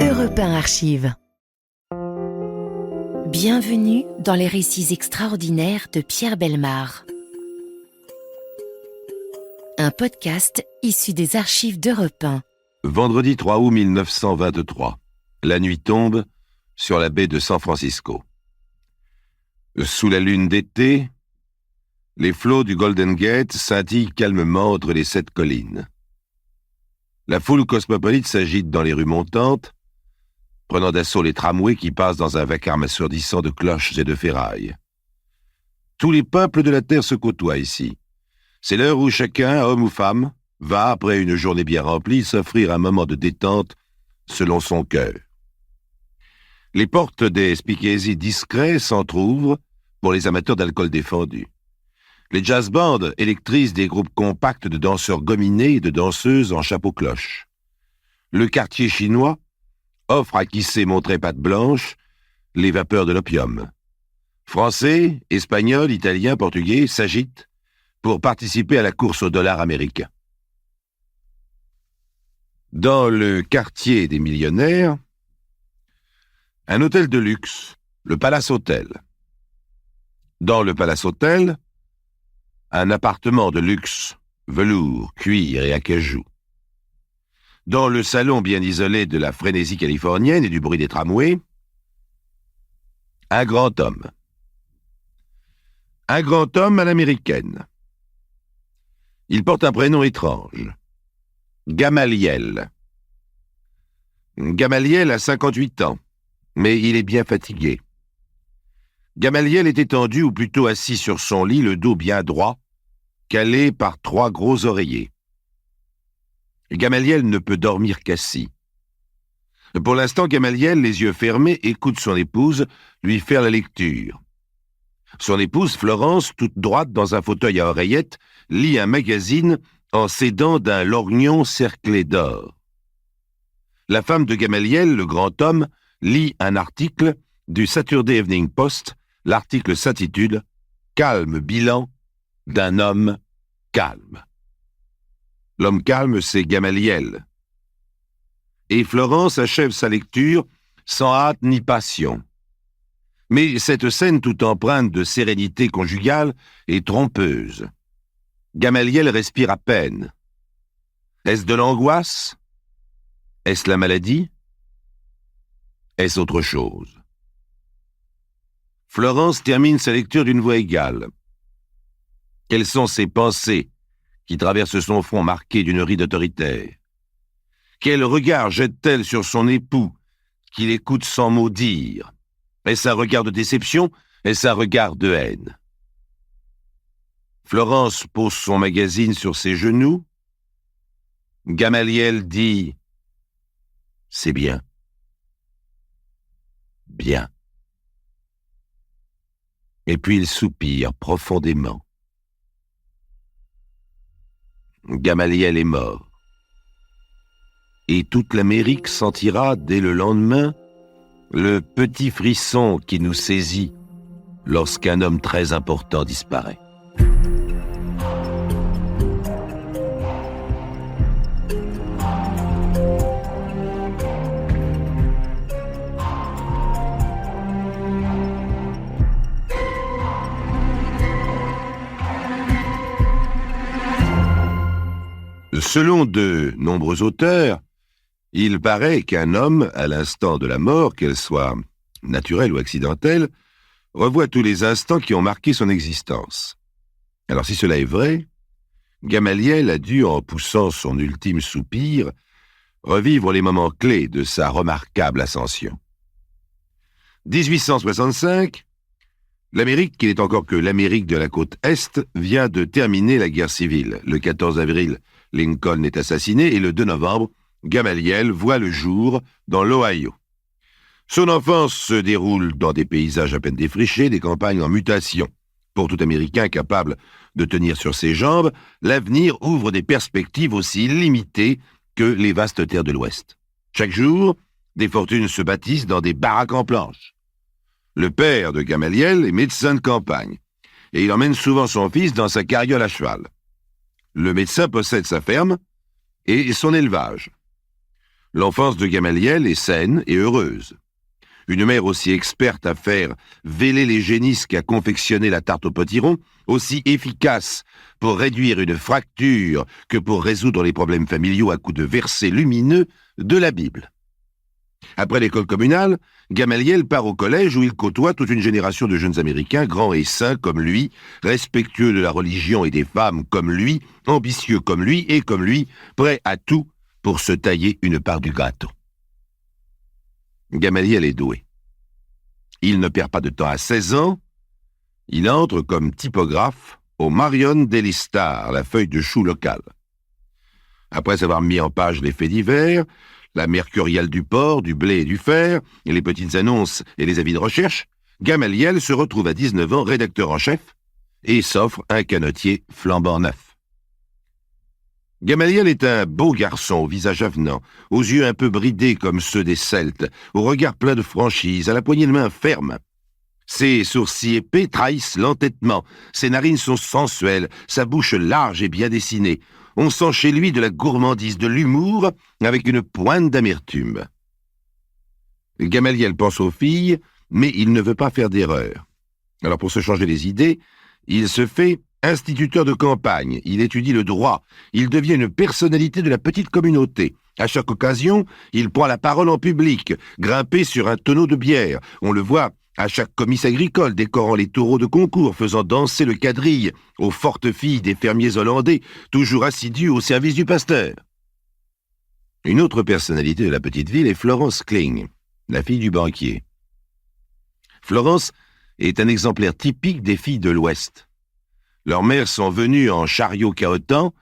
Europe 1 Archives. Bienvenue dans les récits extraordinaires de Pierre Bellemare. Un podcast issu des archives d'Europe 1. Vendredi 3 août 1923. La nuit tombe sur la baie de San Francisco. Sous la lune d'été, les flots du Golden Gate scintillent calmement entre les 7 collines. La foule cosmopolite s'agite dans les rues montantes, prenant d'assaut les tramways qui passent dans un vacarme assourdissant de cloches et de ferrailles. Tous les peuples de la Terre se côtoient ici. C'est l'heure où chacun, homme ou femme, va, après une journée bien remplie, s'offrir un moment de détente selon son cœur. Les portes des speakeasies discrets s'entr'ouvrent pour les amateurs d'alcool défendu. Les jazz bands électrisent des groupes compacts de danseurs gominés et de danseuses en chapeau-cloche. Le quartier chinois offre à qui sait montrer patte blanche les vapeurs de l'opium. Français, Espagnols, Italiens, Portugais s'agitent pour participer à la course au dollar américain. Dans le quartier des millionnaires, un hôtel de luxe, le Palace Hotel. Dans le Palace Hotel, un appartement de luxe, velours, cuir et acajou. Dans le salon bien isolé de la frénésie californienne et du bruit des tramways, un grand homme. Un grand homme à l'américaine. Il porte un prénom étrange. Gamaliel. Gamaliel a 58 ans, mais il est bien fatigué. Gamaliel est étendu ou plutôt assis sur son lit, le dos bien droit, calé par 3 gros oreillers. Gamaliel ne peut dormir qu'assis. Pour l'instant, Gamaliel, les yeux fermés, écoute son épouse lui faire la lecture. Son épouse, Florence, toute droite dans un fauteuil à oreillettes, lit un magazine en s'aidant d'un lorgnon cerclé d'or. La femme de Gamaliel, le grand homme, lit un article du Saturday Evening Post. L'article s'intitule « Calme bilan d'un homme calme ». L'homme calme, c'est Gamaliel. Et Florence achève sa lecture sans hâte ni passion. Mais cette scène tout empreinte de sérénité conjugale est trompeuse. Gamaliel respire à peine. Est-ce de l'angoisse? Est-ce la maladie? Est-ce autre chose? Florence termine sa lecture d'une voix égale. Quelles sont ses pensées qui traversent son front marqué d'une ride autoritaire? Quel regard jette-t-elle sur son époux, qui l'écoute sans mot dire? Est-ce un regard de déception? Est-ce un regard de haine? Florence pose son magazine sur ses genoux. Gamaliel dit « C'est bien. Bien. » Et puis il soupire profondément. Gamaliel est mort. Et toute l'Amérique sentira dès le lendemain le petit frisson qui nous saisit lorsqu'un homme très important disparaît. Selon de nombreux auteurs, il paraît qu'un homme, à l'instant de la mort, qu'elle soit naturelle ou accidentelle, revoit tous les instants qui ont marqué son existence. Alors si cela est vrai, Gamaliel a dû, en poussant son ultime soupir, revivre les moments clés de sa remarquable ascension. 1865, l'Amérique, qui n'est encore que l'Amérique de la côte Est, vient de terminer la guerre civile. Le 14 avril, Lincoln est assassiné et le 2 novembre, Gamaliel voit le jour dans l'Ohio. Son enfance se déroule dans des paysages à peine défrichés, des campagnes en mutation. Pour tout Américain capable de tenir sur ses jambes, l'avenir ouvre des perspectives aussi limitées que les vastes terres de l'Ouest. Chaque jour, des fortunes se bâtissent dans des baraques en planches. Le père de Gamaliel est médecin de campagne, et il emmène souvent son fils dans sa carriole à cheval. Le médecin possède sa ferme et son élevage. L'enfance de Gamaliel est saine et heureuse. Une mère aussi experte à faire véler les génisses qu'à confectionner la tarte au potiron, aussi efficace pour réduire une fracture que pour résoudre les problèmes familiaux à coups de versets lumineux de la Bible. Après l'école communale, Gamaliel part au collège où il côtoie toute une génération de jeunes Américains grands et saints comme lui, respectueux de la religion et des femmes comme lui, ambitieux comme lui et comme lui, prêts à tout pour se tailler une part du gâteau. Gamaliel est doué. Il ne perd pas de temps. À 16 ans, il entre comme typographe au Marion Daily Star, la feuille de chou locale. Après avoir mis en page les faits divers, la mercuriale du porc, du blé et du fer, et les petites annonces et les avis de recherche, Gamaliel se retrouve à 19 ans rédacteur en chef et s'offre un canotier flambant neuf. Gamaliel est un beau garçon au visage avenant, aux yeux un peu bridés comme ceux des Celtes, au regard plein de franchise, à la poignée de main ferme. Ses sourcils épais trahissent l'entêtement, ses narines sont sensuelles, sa bouche large et bien dessinée. On sent chez lui de la gourmandise, de l'humour, avec une pointe d'amertume. Gamaliel pense aux filles, mais il ne veut pas faire d'erreur. Alors pour se changer les idées, il se fait instituteur de campagne, il étudie le droit, il devient une personnalité de la petite communauté. À chaque occasion, il prend la parole en public, grimpé sur un tonneau de bière. On le voit à chaque comice agricole, décorant les taureaux de concours, faisant danser le quadrille aux fortes filles des fermiers hollandais, toujours assidus au service du pasteur. Une autre personnalité de la petite ville est Florence Kling, la fille du banquier. Florence est un exemplaire typique des filles de l'Ouest. Leurs mères sont venues en chariot cahotant,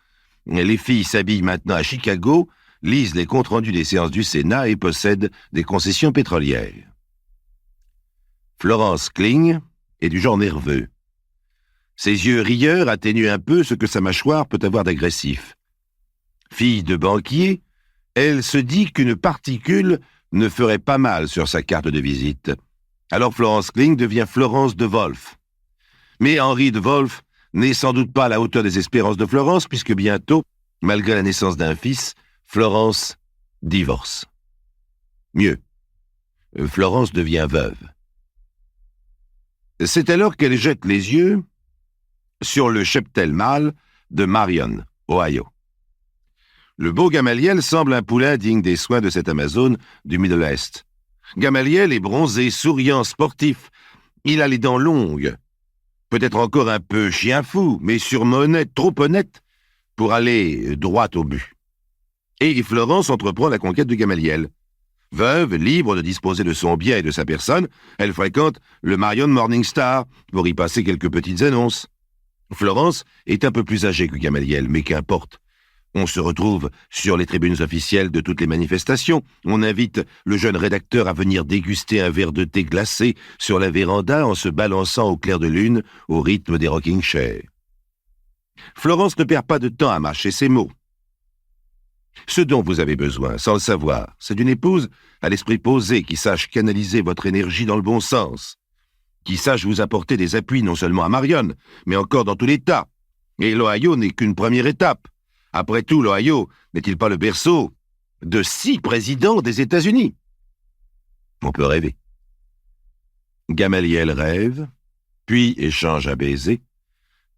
les filles s'habillent maintenant à Chicago, lisent les comptes rendus des séances du Sénat et possèdent des concessions pétrolières. Florence Kling est du genre nerveux. Ses yeux rieurs atténuent un peu ce que sa mâchoire peut avoir d'agressif. Fille de banquier, elle se dit qu'une particule ne ferait pas mal sur sa carte de visite. Alors Florence Kling devient Florence de Wolf. Mais Henri de Wolf n'est sans doute pas à la hauteur des espérances de Florence, puisque bientôt, malgré la naissance d'un fils, Florence divorce. Mieux, Florence devient veuve. C'est alors qu'elle jette les yeux sur le cheptel mâle de Marion, Ohio. Le beau Gamaliel semble un poulain digne des soins de cette Amazone du Middle East. Gamaliel est bronzé, souriant, sportif. Il a les dents longues. Peut-être encore un peu chien fou, mais sûrement honnête, trop honnête, pour aller droit au but. Et Florence entreprend la conquête de Gamaliel. Veuve, libre de disposer de son bien et de sa personne, elle fréquente le Marion Morning Star pour y passer quelques petites annonces. Florence est un peu plus âgée que Gamaliel, mais qu'importe. On se retrouve sur les tribunes officielles de toutes les manifestations. On invite le jeune rédacteur à venir déguster un verre de thé glacé sur la véranda en se balançant au clair de lune au rythme des rocking chairs. Florence ne perd pas de temps à mâcher ses mots. Ce dont vous avez besoin, sans le savoir, c'est d'une épouse à l'esprit posé qui sache canaliser votre énergie dans le bon sens, qui sache vous apporter des appuis non seulement à Marion, mais encore dans tout l'État. Et l'Ohio n'est qu'une première étape. Après tout, l'Ohio n'est-il pas le berceau de 6 présidents des États-Unis? On peut rêver. Gamaliel rêve, puis échange un baiser,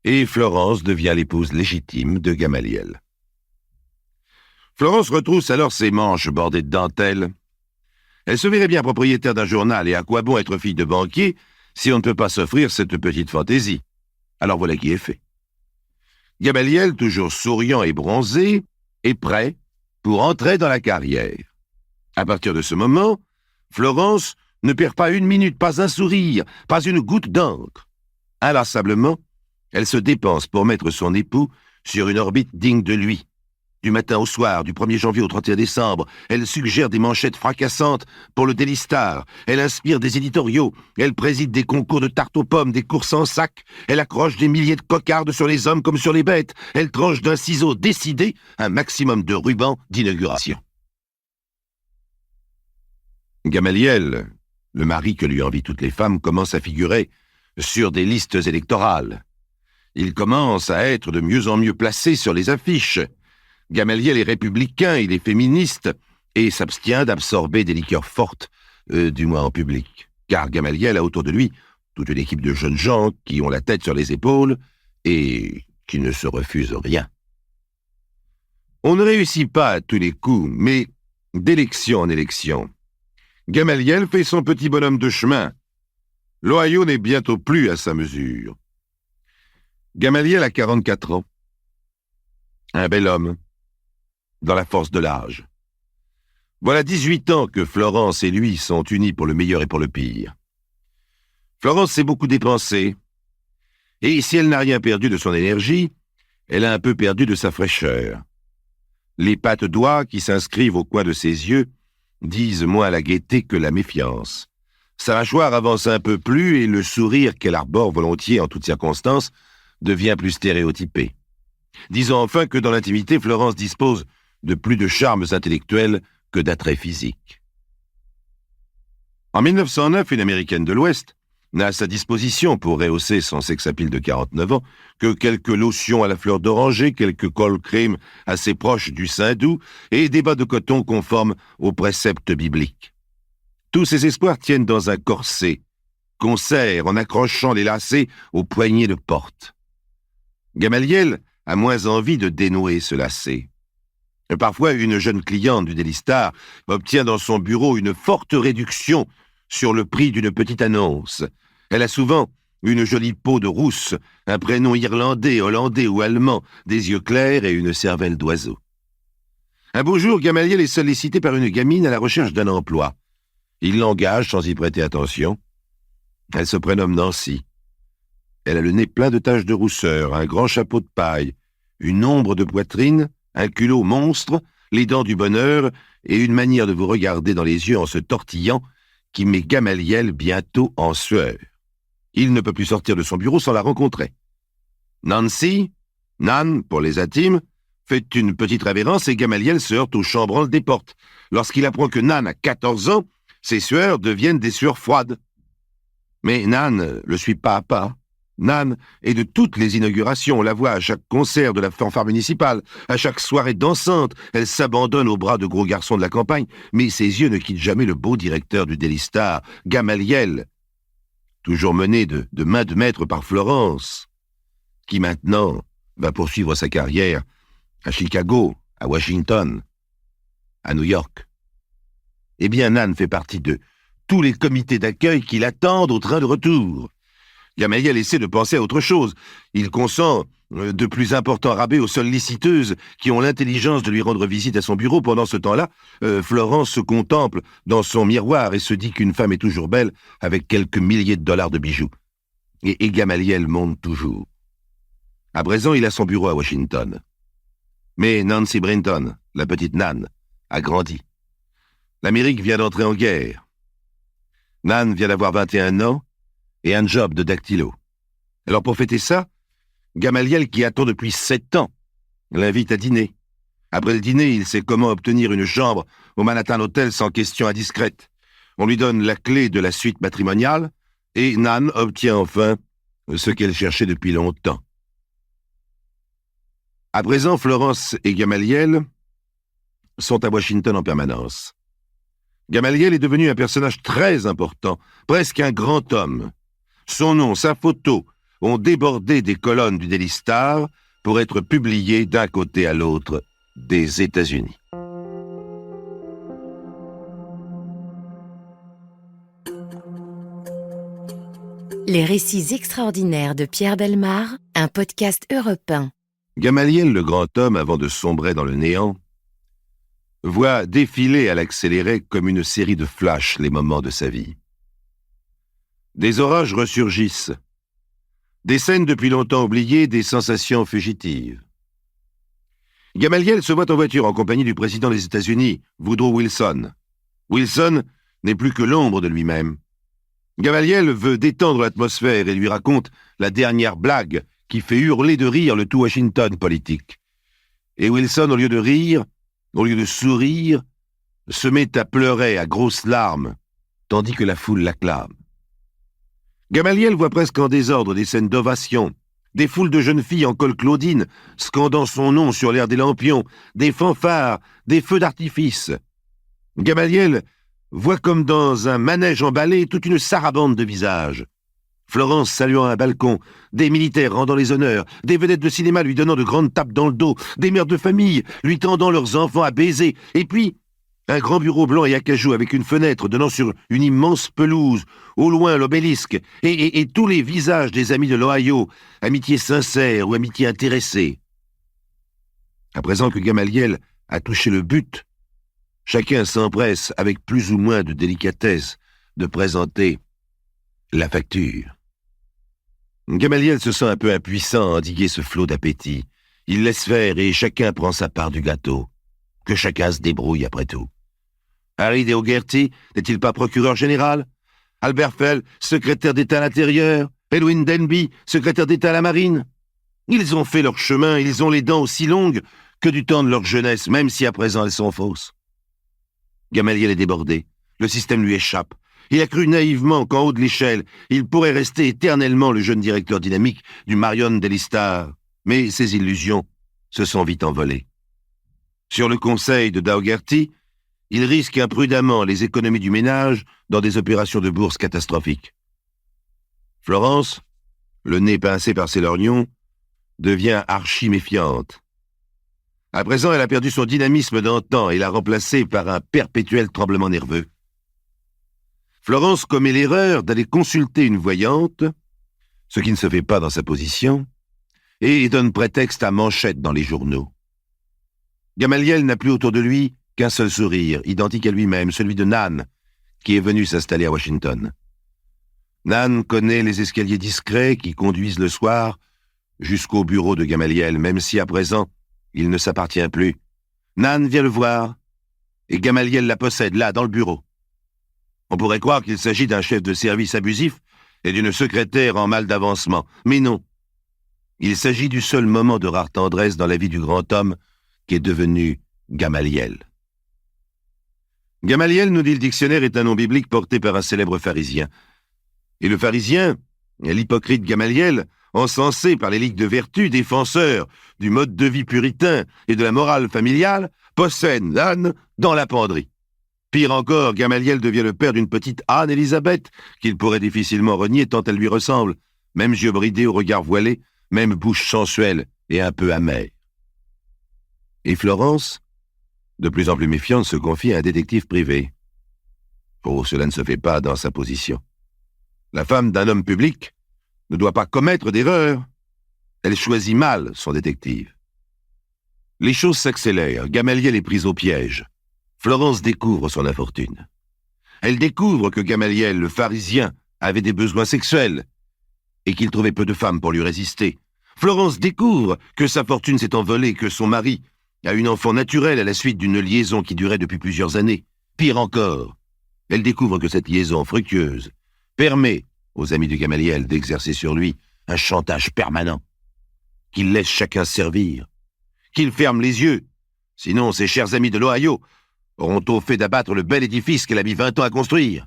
et Florence devient l'épouse légitime de Gamaliel. Florence retrousse alors ses manches bordées de dentelle. Elle se verrait bien propriétaire d'un journal, et à quoi bon être fille de banquier si on ne peut pas s'offrir cette petite fantaisie? Alors voilà qui est fait. Gamaliel, toujours souriant et bronzé, est prêt pour entrer dans la carrière. À partir de ce moment, Florence ne perd pas une minute, pas un sourire, pas une goutte d'encre. Inlassablement, elle se dépense pour mettre son époux sur une orbite digne de lui. Du matin au soir, du 1er janvier au 31 décembre, elle suggère des manchettes fracassantes pour le Daily Star, elle inspire des éditoriaux, elle préside des concours de tarte aux pommes, des courses en sac, elle accroche des milliers de cocardes sur les hommes comme sur les bêtes, elle tranche d'un ciseau décidé un maximum de rubans d'inauguration. Gamaliel, le mari que lui envient toutes les femmes, commence à figurer sur des listes électorales. Il commence à être de mieux en mieux placé sur les affiches. Gamaliel est républicain, il est féministe, et s'abstient d'absorber des liqueurs fortes, du moins en public. Car Gamaliel a autour de lui toute une équipe de jeunes gens qui ont la tête sur les épaules et qui ne se refusent rien. On ne réussit pas à tous les coups, mais d'élection en élection, Gamaliel fait son petit bonhomme de chemin. L'Ohio n'est bientôt plus à sa mesure. Gamaliel a 44 ans. Un bel homme, dans la force de l'âge. Voilà 18 ans que Florence et lui sont unis pour le meilleur et pour le pire. Florence s'est beaucoup dépensée, et si elle n'a rien perdu de son énergie, elle a un peu perdu de sa fraîcheur. Les pattes d'oie qui s'inscrivent au coin de ses yeux disent moins la gaieté que la méfiance. Sa mâchoire avance un peu plus et le sourire qu'elle arbore volontiers en toutes circonstances devient plus stéréotypé. Disons enfin que dans l'intimité, Florence dispose de plus de charmes intellectuels que d'attraits physiques. En 1909, une Américaine de l'Ouest n'a à sa disposition pour rehausser son sex-appeal de 49 ans que quelques lotions à la fleur d'oranger, quelques cold cream assez proches du sein doux et des bas de coton conformes aux préceptes bibliques. Tous ces espoirs tiennent dans un corset qu'on serre en accrochant les lacets aux poignées de porte. Gamaliel a moins envie de dénouer ce lacet. Parfois, une jeune cliente du Daily Star obtient dans son bureau une forte réduction sur le prix d'une petite annonce. Elle a souvent une jolie peau de rousse, un prénom irlandais, hollandais ou allemand, des yeux clairs et une cervelle d'oiseau. Un beau jour, Gamaliel est sollicité par une gamine à la recherche d'un emploi. Il l'engage sans y prêter attention. Elle se prénomme Nancy. Elle a le nez plein de taches de rousseur, un grand chapeau de paille, une ombre de poitrine, un culot monstre, les dents du bonheur et une manière de vous regarder dans les yeux en se tortillant qui met Gamaliel bientôt en sueur. Il ne peut plus sortir de son bureau sans la rencontrer. Nancy, Nan pour les intimes, fait une petite révérence et Gamaliel se heurte au chambranle des portes. Lorsqu'il apprend que Nan a 14 ans, ses sueurs deviennent des sueurs froides. Mais Nan le suit pas à pas. Nan est de toutes les inaugurations, on la voit à chaque concert de la fanfare municipale, à chaque soirée dansante, elle s'abandonne aux bras de gros garçons de la campagne, mais ses yeux ne quittent jamais le beau directeur du Daily Star, Gamaliel, toujours mené de main de maître par Florence, qui maintenant va poursuivre sa carrière à Chicago, à Washington, à New York. Eh bien, Nan fait partie de tous les comités d'accueil qui l'attendent au train de retour. Gamaliel essaie de penser à autre chose. Il consent de plus importants rabais aux seules liciteuses qui ont l'intelligence de lui rendre visite à son bureau. Pendant ce temps-là, Florence se contemple dans son miroir et se dit qu'une femme est toujours belle avec quelques milliers de dollars de bijoux. Et Gamaliel monte toujours. À présent, il a son bureau à Washington. Mais Nancy Brinton, la petite Nan, a grandi. L'Amérique vient d'entrer en guerre. Nan vient d'avoir 21 ans et un job de dactylo. Alors pour fêter ça, Gamaliel, qui attend depuis 7 ans, l'invite à dîner. Après le dîner, il sait comment obtenir une chambre au Manhattan Hotel sans question indiscrète. On lui donne la clé de la suite matrimoniale et Nan obtient enfin ce qu'elle cherchait depuis longtemps. À présent, Florence et Gamaliel sont à Washington en permanence. Gamaliel est devenu un personnage très important, presque un grand homme. Son nom, sa photo, ont débordé des colonnes du Daily Star pour être publiés d'un côté à l'autre des États-Unis. Les récits extraordinaires de Pierre Bellemare, un podcast Europe 1. Gamaliel, le grand homme, avant de sombrer dans le néant, voit défiler à l'accéléré comme une série de flashs les moments de sa vie. Des orages ressurgissent, des scènes depuis longtemps oubliées, des sensations fugitives. Gamaliel se voit en voiture en compagnie du président des États-Unis, Woodrow Wilson. Wilson n'est plus que l'ombre de lui-même. Gamaliel veut détendre l'atmosphère et lui raconte la dernière blague qui fait hurler de rire le tout Washington politique. Et Wilson, au lieu de rire, au lieu de sourire, se met à pleurer à grosses larmes, tandis que la foule l'acclame. Gamaliel voit presque en désordre des scènes d'ovation, des foules de jeunes filles en col Claudine, scandant son nom sur l'air des lampions, des fanfares, des feux d'artifice. Gamaliel voit comme dans un manège emballé toute une sarabande de visages. Florence saluant un balcon, des militaires rendant les honneurs, des vedettes de cinéma lui donnant de grandes tapes dans le dos, des mères de famille lui tendant leurs enfants à baiser, et puis un grand bureau blanc et acajou avec une fenêtre donnant sur une immense pelouse, au loin l'obélisque, et tous les visages des amis de l'Ohio, amitié sincère ou amitié intéressée. À présent que Gamaliel a touché le but, chacun s'empresse avec plus ou moins de délicatesse de présenter la facture. Gamaliel se sent un peu impuissant à endiguer ce flot d'appétit. Il laisse faire et chacun prend sa part du gâteau. Que chacun se débrouille après tout. Harry de O'Gherty n'est-il pas procureur général? Albert Fell, secrétaire d'État à l'Intérieur? Edwin Denby, secrétaire d'État à la Marine? Ils ont fait leur chemin, ils ont les dents aussi longues que du temps de leur jeunesse, même si à présent elles sont fausses. Gamaliel est débordé. Le système lui échappe. Il a cru naïvement qu'en haut de l'échelle, il pourrait rester éternellement le jeune directeur dynamique du Marion Dellistar. Mais ses illusions se sont vite envolées. Sur le conseil de Daugherty, il risque imprudemment les économies du ménage dans des opérations de bourse catastrophiques. Florence, le nez pincé par ses lorgnons, devient archi-méfiante. À présent, elle a perdu son dynamisme d'antan et l'a remplacé par un perpétuel tremblement nerveux. Florence commet l'erreur d'aller consulter une voyante, ce qui ne se fait pas dans sa position, et donne prétexte à manchette dans les journaux. Gamaliel n'a plus autour de lui qu'un seul sourire, identique à lui-même, celui de Nan, qui est venu s'installer à Washington. Nan connaît les escaliers discrets qui conduisent le soir jusqu'au bureau de Gamaliel, même si à présent, il ne s'appartient plus. Nan vient le voir, et Gamaliel la possède là, dans le bureau. On pourrait croire qu'il s'agit d'un chef de service abusif et d'une secrétaire en mal d'avancement, mais non. Il s'agit du seul moment de rare tendresse dans la vie du grand homme qui est devenu Gamaliel. Gamaliel, nous dit le dictionnaire, est un nom biblique porté par un célèbre pharisien. Et le pharisien, l'hypocrite Gamaliel, encensé par les ligues de vertu, défenseur du mode de vie puritain et de la morale familiale, possède Nan dans la penderie. Pire encore, Gamaliel devient le père d'une petite Anne-Élisabeth qu'il pourrait difficilement renier tant elle lui ressemble, même yeux bridés au regard voilé, même bouche sensuelle et un peu amère. Et Florence, de plus en plus méfiante, se confie à un détective privé. Oh, cela ne se fait pas dans sa position. La femme d'un homme public ne doit pas commettre d'erreur. Elle choisit mal son détective. Les choses s'accélèrent. Gamaliel est prise au piège. Florence découvre son infortune. Elle découvre que Gamaliel, le pharisien, avait des besoins sexuels et qu'il trouvait peu de femmes pour lui résister. Florence découvre que sa fortune s'est envolée, que son mari a une enfant naturelle à la suite d'une liaison qui durait depuis plusieurs années. Pire encore, elle découvre que cette liaison fructueuse permet aux amis de Gamaliel d'exercer sur lui un chantage permanent, qu'il laisse chacun servir, qu'il ferme les yeux, sinon ses chers amis de l'Ohio auront au fait d'abattre le bel édifice qu'elle a mis 20 ans à construire.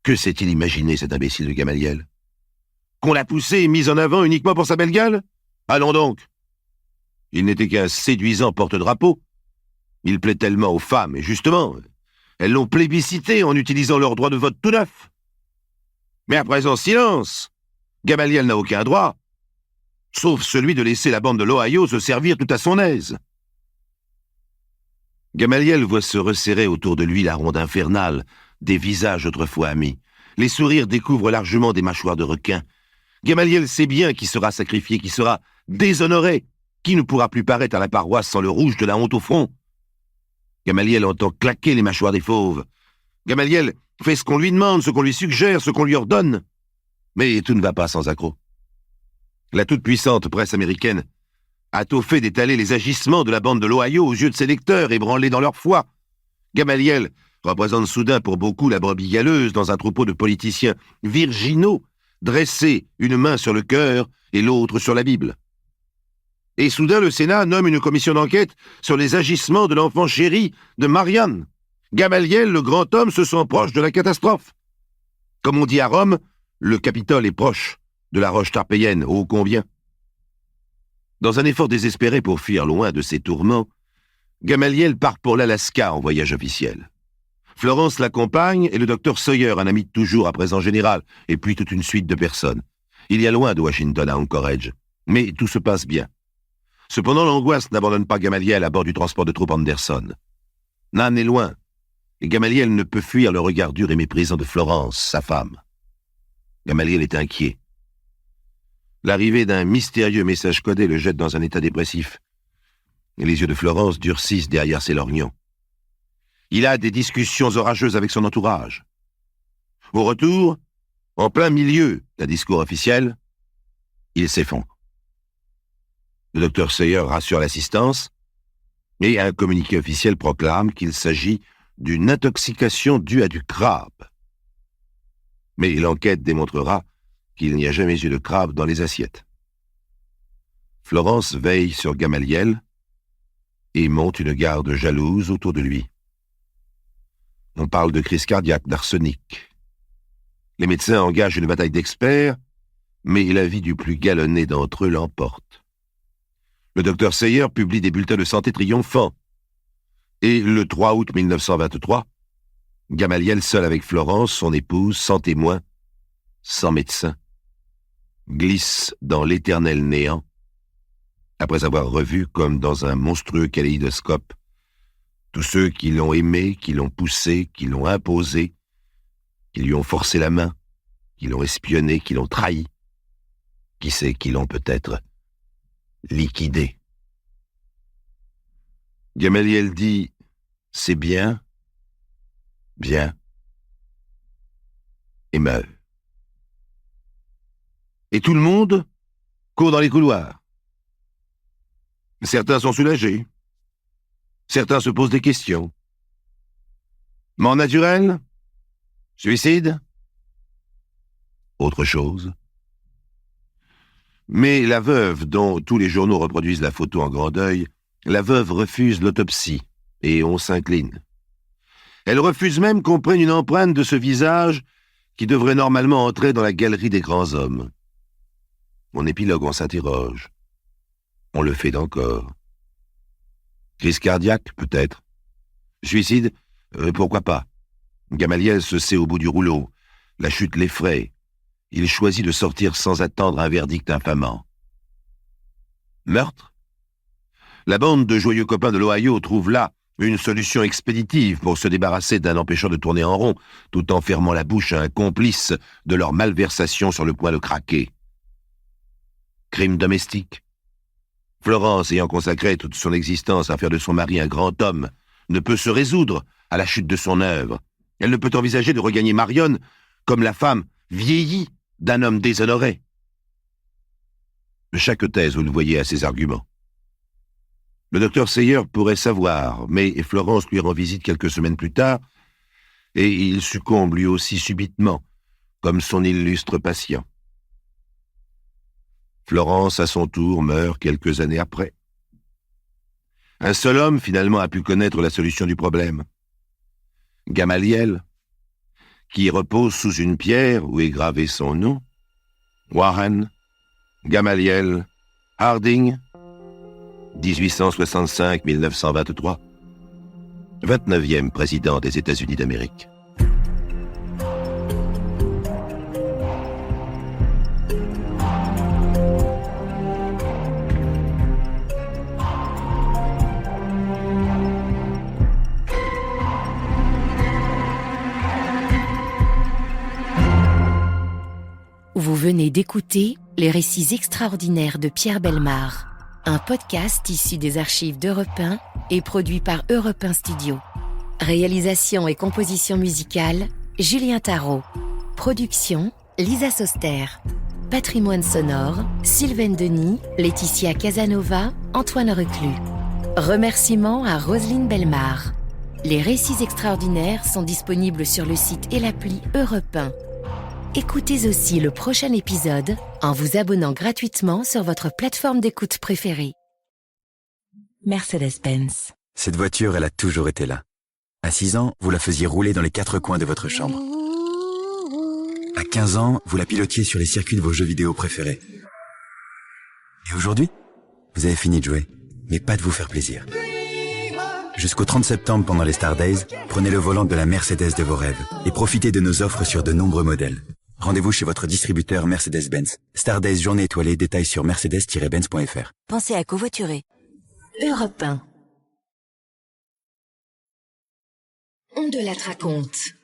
Que s'est-il imaginé, cet imbécile de Gamaliel? Qu'on l'a poussé et mis en avant uniquement pour sa belle gueule? Allons donc. Il n'était qu'un séduisant porte-drapeau. Il plaît tellement aux femmes, et justement, elles l'ont plébiscité en utilisant leur droit de vote tout neuf. Mais à présent, silence! Gamaliel n'a aucun droit, sauf celui de laisser la bande de l'Ohio se servir tout à son aise. Gamaliel voit se resserrer autour de lui la ronde infernale des visages autrefois amis. Les sourires découvrent largement des mâchoires de requin. Gamaliel sait bien qui sera sacrifié, qui sera déshonoré, qui ne pourra plus paraître à la paroisse sans le rouge de la honte au front. Gamaliel entend claquer les mâchoires des fauves. Gamaliel fait ce qu'on lui demande, ce qu'on lui suggère, ce qu'on lui ordonne. Mais tout ne va pas sans accroc. La toute-puissante presse américaine a tôt fait d'étaler les agissements de la bande de l'Ohio aux yeux de ses lecteurs, ébranlés dans leur foi. Gamaliel représente soudain pour beaucoup la brebis galeuse dans un troupeau de politiciens virginaux, dressés une main sur le cœur et l'autre sur la Bible. Et soudain, le Sénat nomme une commission d'enquête sur les agissements de l'enfant chéri de Marianne. Gamaliel, le grand homme, se sent proche de la catastrophe. Comme on dit à Rome, le Capitole est proche de la roche tarpéienne, ô combien. Dans un effort désespéré pour fuir loin de ses tourments, Gamaliel part pour l'Alaska en voyage officiel. Florence l'accompagne et le docteur Sawyer, un ami de toujours à présent général, et puis toute une suite de personnes. Il y a loin de Washington à Anchorage, mais tout se passe bien. Cependant, l'angoisse n'abandonne pas Gamaliel à bord du transport de troupes Anderson. Nan est loin, et Gamaliel ne peut fuir le regard dur et méprisant de Florence, sa femme. Gamaliel est inquiet. L'arrivée d'un mystérieux message codé le jette dans un état dépressif, et les yeux de Florence durcissent derrière ses lorgnons. Il a des discussions orageuses avec son entourage. Au retour, en plein milieu d'un discours officiel, il s'effondre. Le docteur Sawyer rassure l'assistance et un communiqué officiel proclame qu'il s'agit d'une intoxication due à du crabe. Mais l'enquête démontrera qu'il n'y a jamais eu de crabe dans les assiettes. Florence veille sur Gamaliel et monte une garde jalouse autour de lui. On parle de crise cardiaque, d'arsenic. Les médecins engagent une bataille d'experts, mais la vie du plus galonné d'entre eux l'emporte. Le docteur Sawyer publie des bulletins de santé triomphants. Et le 3 août 1923, Gamaliel, seul avec Florence, son épouse, sans témoin, sans médecin, glisse dans l'éternel néant, après avoir revu, comme dans un monstrueux kaléidoscope, tous ceux qui l'ont aimé, qui l'ont poussé, qui l'ont imposé, qui lui ont forcé la main, qui l'ont espionné, qui l'ont trahi, qui sait, qui l'ont peut-être liquidé. Gamaliel dit « c'est bien, bien », et meurt. Et tout le monde court dans les couloirs. Certains sont soulagés. Certains se posent des questions. Mort naturelle? Suicide? Autre chose? Mais la veuve, dont tous les journaux reproduisent la photo en grand deuil, la veuve refuse l'autopsie, et on s'incline. Elle refuse même qu'on prenne une empreinte de ce visage qui devrait normalement entrer dans la galerie des grands hommes. Mon épilogue, on s'interroge. On le fait encore. Crise cardiaque, peut-être. Suicide, pourquoi pas. Gamaliel se sait au bout du rouleau. La chute l'effraie. Il choisit de sortir sans attendre un verdict infamant. Meurtre? La bande de joyeux copains de l'Ohio trouve là une solution expéditive pour se débarrasser d'un empêcheur de tourner en rond, tout en fermant la bouche à un complice de leur malversation sur le point de craquer. Crime domestique? Florence, ayant consacré toute son existence à faire de son mari un grand homme, ne peut se résoudre à la chute de son œuvre. Elle ne peut envisager de regagner Marion comme la femme vieillie d'un homme déshonoré. Chaque thèse, vous le voyez, a ses arguments. Le docteur Sawyer pourrait savoir, mais Florence lui rend visite quelques semaines plus tard, et il succombe lui aussi subitement, comme son illustre patient. Florence, à son tour, meurt quelques années après. Un seul homme, finalement, a pu connaître la solution du problème. Gamaliel, qui repose sous une pierre où est gravé son nom, Warren Gamaliel Harding, 1865-1923, 29e président des États-Unis d'Amérique. Vous venez d'écouter Les récits extraordinaires de Pierre Bellemare, un podcast issu des archives d'Europe 1 et produit par Europe 1 Studio. Réalisation et composition musicale, Julien Tarot. Production, Lisa Soster. Patrimoine sonore, Sylvaine Denis, Laetitia Casanova, Antoine Reclus. Remerciements à Roselyne Bellemare. Les récits extraordinaires sont disponibles sur le site et l'appli Europe 1. Écoutez aussi le prochain épisode en vous abonnant gratuitement sur votre plateforme d'écoute préférée. Mercedes-Benz. Cette voiture, elle a toujours été là. À 6 ans, vous la faisiez rouler dans les 4 coins de votre chambre. À 15 ans, vous la pilotiez sur les circuits de vos jeux vidéo préférés. Et aujourd'hui, vous avez fini de jouer, mais pas de vous faire plaisir. Jusqu'au 30 septembre pendant les Star Days, prenez le volant de la Mercedes de vos rêves et profitez de nos offres sur de nombreux modèles. Rendez-vous chez votre distributeur Mercedes-Benz. Star Days journée étoilée, détails sur mercedes-benz.fr. Pensez à covoiturer. Europe 1. Ondelat raconte.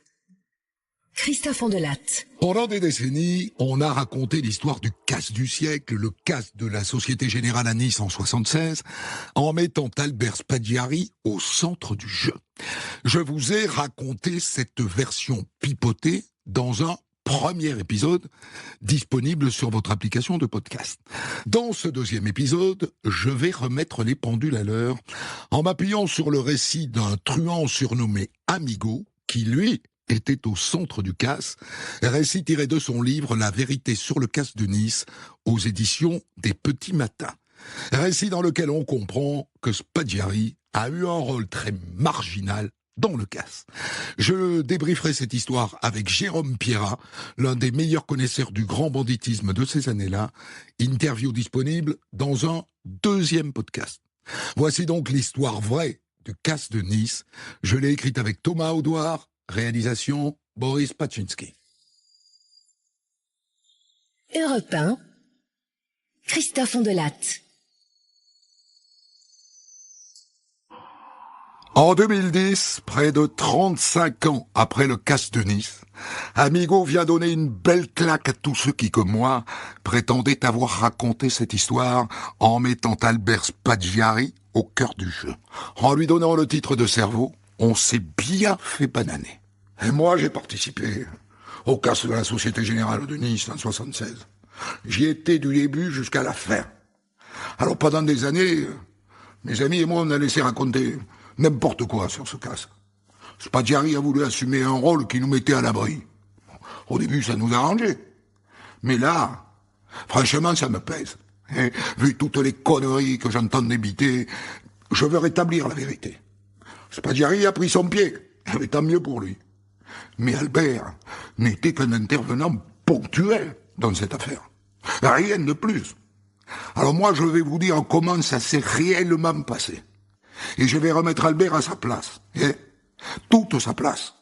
Christophe Ondelat. Pendant des décennies, on a raconté l'histoire du casse du siècle, le casse de la Société Générale à Nice en 76, en mettant Albert Spaggiari au centre du jeu. Je vous ai raconté cette version pipotée dans un premier épisode disponible sur votre application de podcast. Dans ce deuxième épisode, je vais remettre les pendules à l'heure en m'appuyant sur le récit d'un truand surnommé Amigo, qui lui était au centre du casse, récit tiré de son livre La vérité sur le casse de Nice aux éditions des Petits Matins. Récit dans lequel on comprend que Spaggiari a eu un rôle très marginal dans le casse. Je débrieferai cette histoire avec Jérôme Pierrat, l'un des meilleurs connaisseurs du grand banditisme de ces années-là. Interview disponible dans un deuxième podcast. Voici donc l'histoire vraie du casse de Nice. Je l'ai écrite avec Thomas Audouard, réalisation Boris Paczynski. Europe 1. Christophe Ondelat. En 2010, près de 35 ans après le casse de Nice, Amigo vient donner une belle claque à tous ceux qui, comme moi, prétendaient avoir raconté cette histoire en mettant Albert Spaggiari au cœur du jeu. En lui donnant le titre de cerveau, on s'est bien fait bananer. Et moi, j'ai participé au casse de la Société Générale de Nice en 76. J'y étais du début jusqu'à la fin. Alors pendant des années, mes amis et moi, on a laissé raconter n'importe quoi sur ce casse. Spaggiari a voulu assumer un rôle qui nous mettait à l'abri. Au début, ça nous arrangeait. Mais là, franchement, ça me pèse. Et, vu toutes les conneries que j'entends débiter, je veux rétablir la vérité. Spaggiari a pris son pied, et tant mieux pour lui. Mais Albert n'était qu'un intervenant ponctuel dans cette affaire. Rien de plus. Alors moi, je vais vous dire comment ça s'est réellement passé. Et je vais remettre Albert à sa place. Toute sa place.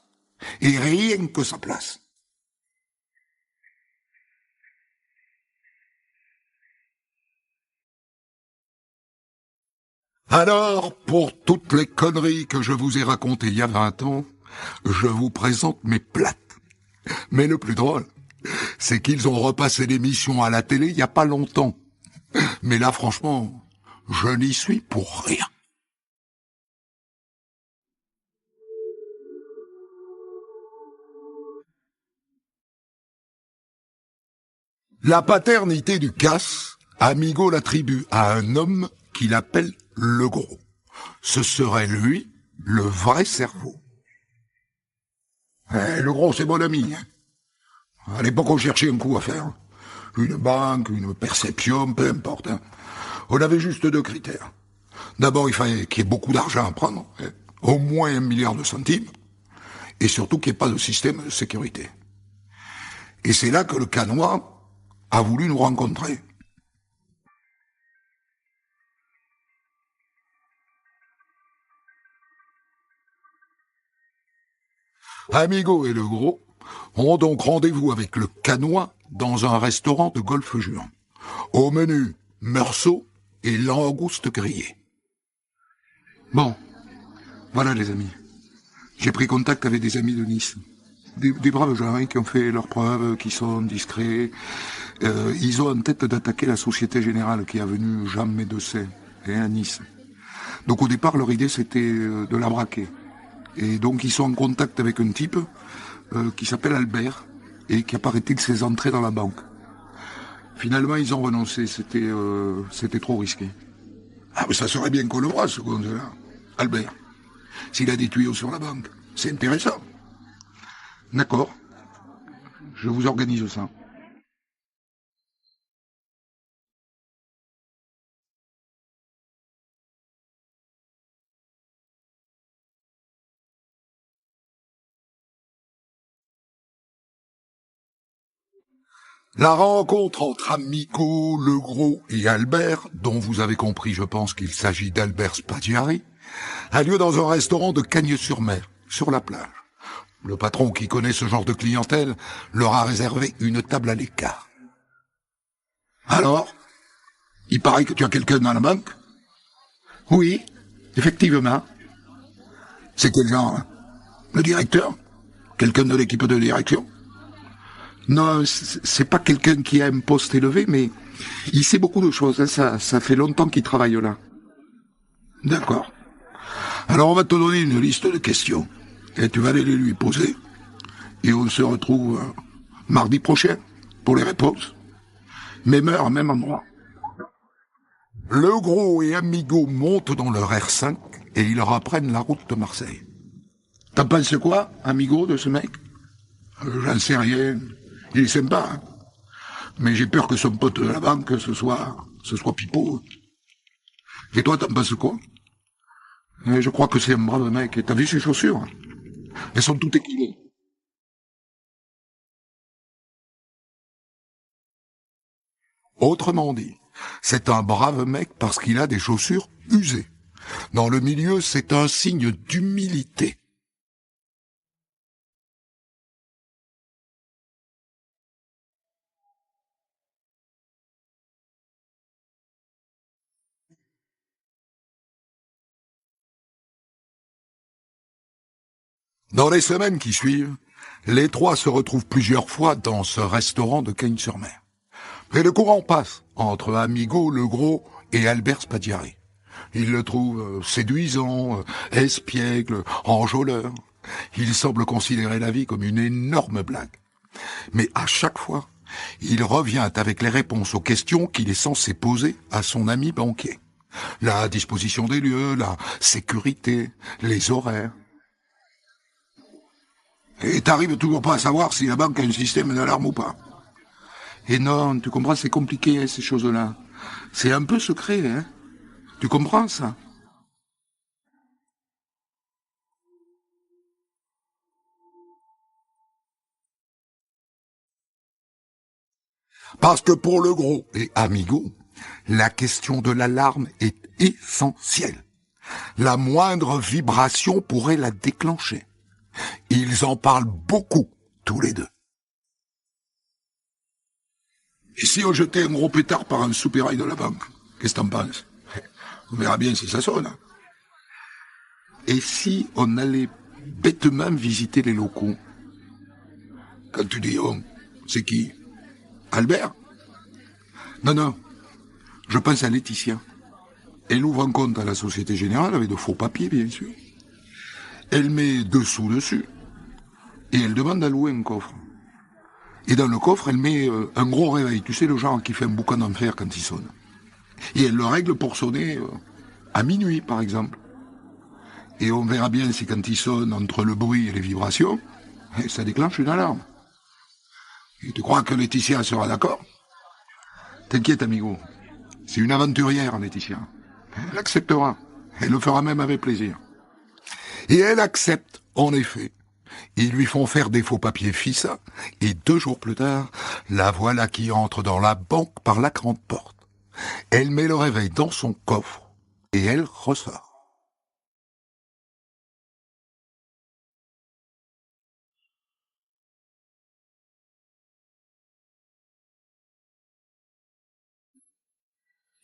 Et rien que sa place. Alors, pour toutes les conneries que je vous ai racontées il y a 20 ans, je vous présente mes plates. Mais le plus drôle, c'est qu'ils ont repassé l'émission à la télé il y a pas longtemps. Mais là, franchement, je n'y suis pour rien. La paternité du casse, Amigo l'attribue à un homme qu'il appelle le gros. Ce serait lui, le vrai cerveau. Le gros, c'est mon ami. À l'époque, on cherchait un coup à faire. Une banque, une perception, peu importe. On avait juste deux critères. D'abord, il fallait qu'il y ait beaucoup d'argent à prendre, au moins 1 milliard de centimes, et surtout qu'il n'y ait pas de système de sécurité. Et c'est là que le Canois a voulu nous rencontrer. Amigo et le gros ont donc rendez-vous avec le Canois dans un restaurant de Golfe-Juan. Au menu, meursault et langoustes grillées. Bon, voilà les amis. J'ai pris contact avec des amis de Nice. Des braves gens qui ont fait leurs preuves, qui sont discrets. Ils ont en tête d'attaquer la Société Générale qui est avenue Jean Médecin, à Nice. Donc au départ, leur idée c'était de la braquer. Et donc ils sont en contact avec un type qui s'appelle Albert et qui apparaît-il que ses entrées dans la banque. Finalement, ils ont renoncé, c'était trop risqué. Ah, mais ça serait bien qu'on le voit, ce gonze-là. Albert, s'il a des tuyaux sur la banque, c'est intéressant. D'accord, je vous organise ça. La rencontre entre Amico, le gros et Albert, dont vous avez compris, je pense qu'il s'agit d'Albert Spaggiari, a lieu dans un restaurant de Cagnes-sur-Mer, sur la plage. Le patron, qui connaît ce genre de clientèle, leur a réservé une table à l'écart. Alors, il paraît que tu as quelqu'un dans la banque? Oui, effectivement. C'est quel genre, hein? Le directeur? Quelqu'un de l'équipe de direction? Non, c'est pas quelqu'un qui a un poste élevé, mais il sait beaucoup de choses, hein. Ça fait longtemps qu'il travaille là. D'accord. Alors on va te donner une liste de questions, et tu vas aller les lui poser, et on se retrouve mardi prochain pour les réponses. Même heure, même endroit. Le Gros et Amigo montent dans leur R5 et ils reprennent la route de Marseille. T'en penses quoi, Amigo, de ce mec? J'en sais rien. Il est sympa, hein. Mais j'ai peur que son pote de la banque, ce soit Pipo. Et toi, t'en penses quoi? Je crois que c'est un brave mec. Et t'as vu ses chaussures? Elles sont toutes équilées. Autrement dit, c'est un brave mec parce qu'il a des chaussures usées. Dans le milieu, c'est un signe d'humilité. Dans les semaines qui suivent, les trois se retrouvent plusieurs fois dans ce restaurant de Cagnes-sur-Mer. Mais le courant passe entre Amigo, le Gros et Albert Spadiari. Ils le trouvent séduisant, espiègle, enjôleur. Il semble considérer la vie comme une énorme blague. Mais à chaque fois, il revient avec les réponses aux questions qu'il est censé poser à son ami banquier. La disposition des lieux, la sécurité, les horaires. Et t'arrives toujours pas à savoir si la banque a un système d'alarme ou pas. Et non, tu comprends, c'est compliqué, hein, ces choses-là. C'est un peu secret, hein. Tu comprends ça? Parce que pour le Gros et Amigo, la question de l'alarme est essentielle. La moindre vibration pourrait la déclencher. Ils en parlent beaucoup, tous les deux. Et si on jetait un gros pétard par un soupirail de la banque? Qu'est-ce que t'en penses? On verra bien si ça sonne. Et si on allait bêtement visiter les locaux? Quand tu dis on, c'est qui? Albert? Non, je pense à Laetitia. Elle ouvre un compte à la Société Générale avec de faux papiers, bien sûr. Elle met 2 sous dessus. Et elle demande à louer un coffre. Et dans le coffre, elle met un gros réveil. Tu sais, le genre qui fait un boucan d'enfer quand il sonne. Et elle le règle pour sonner à minuit, par exemple. Et on verra bien si quand il sonne, entre le bruit et les vibrations, ça déclenche une alarme. Et tu crois que Laetitia sera d'accord? T'inquiète, amigo. C'est une aventurière, Laetitia. Elle acceptera. Elle le fera même avec plaisir. Et elle accepte, en effet. Ils lui font faire des faux papiers FISA, et 2 jours plus tard, la voilà qui entre dans la banque par la grande porte. Elle met le réveil dans son coffre, et elle ressort.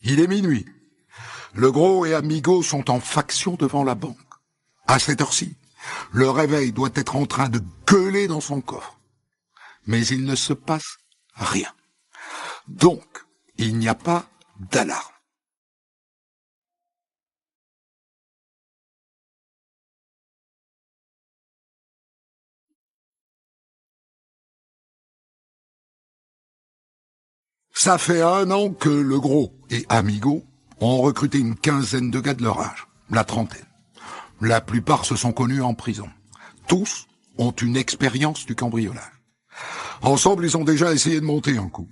Il est minuit. Le Gros et Amigo sont en faction devant la banque. À cette heure-ci, le réveil doit être en train de gueuler dans son coffre. Mais il ne se passe rien. Donc, il n'y a pas d'alarme. Ça fait 1 an que le Gros et Amigo ont recruté une quinzaine de gars de leur âge, la trentaine. La plupart se sont connus en prison. Tous ont une expérience du cambriolage. Ensemble, ils ont déjà essayé de monter un coup.